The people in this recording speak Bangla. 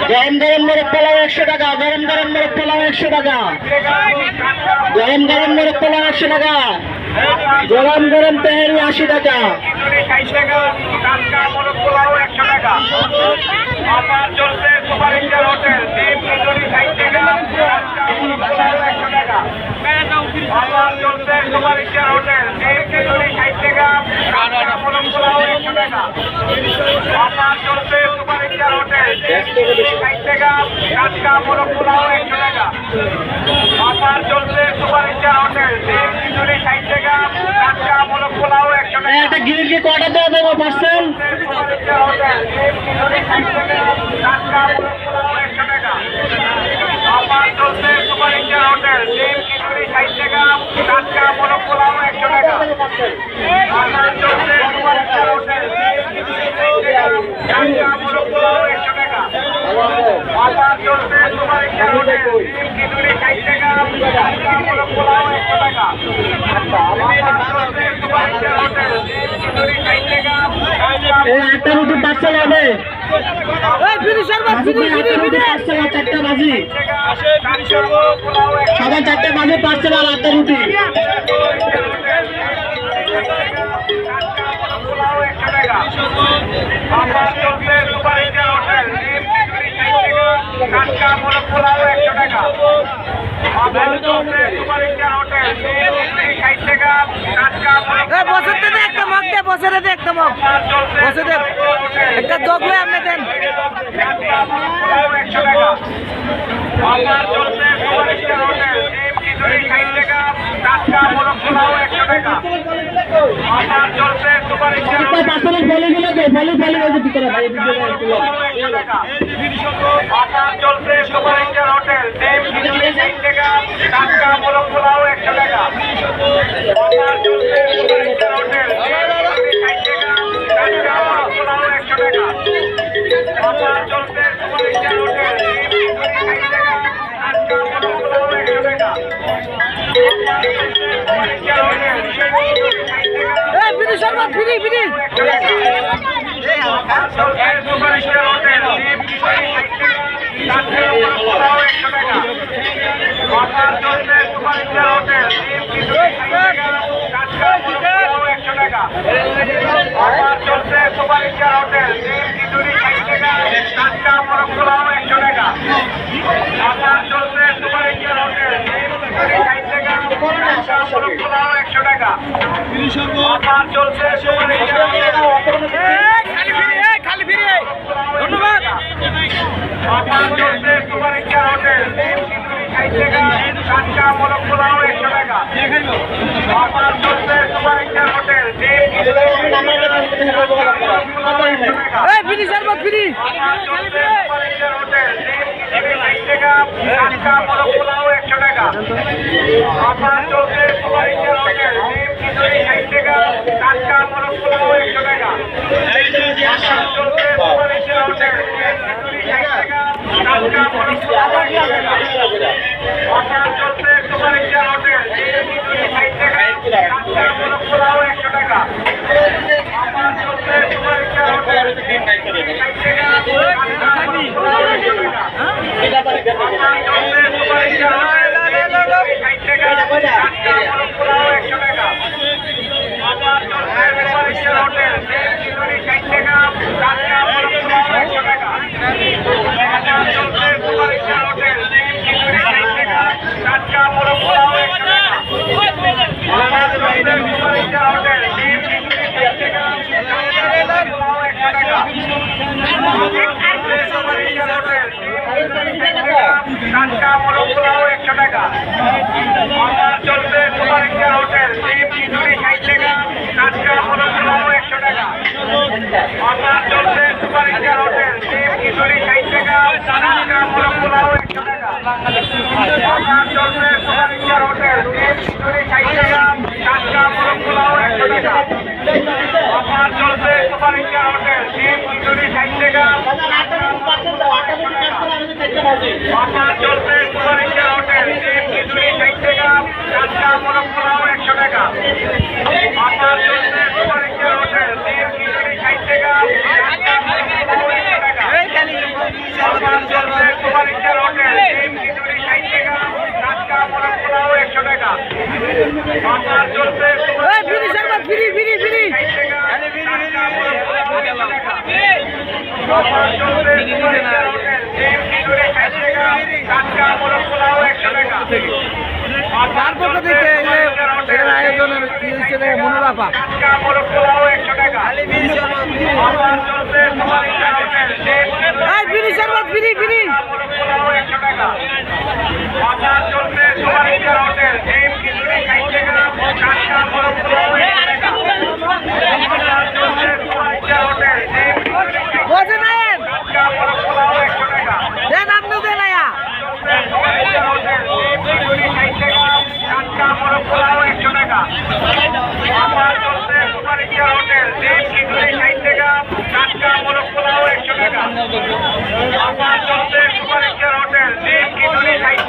গরম গরম মোরগ পোলাও 100 টাকা, গরম গরম মোরগ পোলাও 100 টাকা, গরম গরম মোরগ পোলাও 100 টাকা, গরম গরম তেহারি 80 টাকা, একটা গিরিকে কটা দেওয়া দেবো পার্সেল? একটা রুটি পার্সেল হবে, চারটা বাজি, সবাই 4টে বাজে পার্সেল আর 8টা রুটি। বছর একটা মগ দে, বছরে দে একটা মগ, বছরে একটা জগলে আপনি দেন। ফিরি ফিরি Hotel তার পক্ষ থেকে এটার আয়োজনের কি হচ্ছে মনোরাফা বিড়ি শরবত বিড়ি বিড়ি বসে নেন দেন আপনি দেন আয়া হোটেল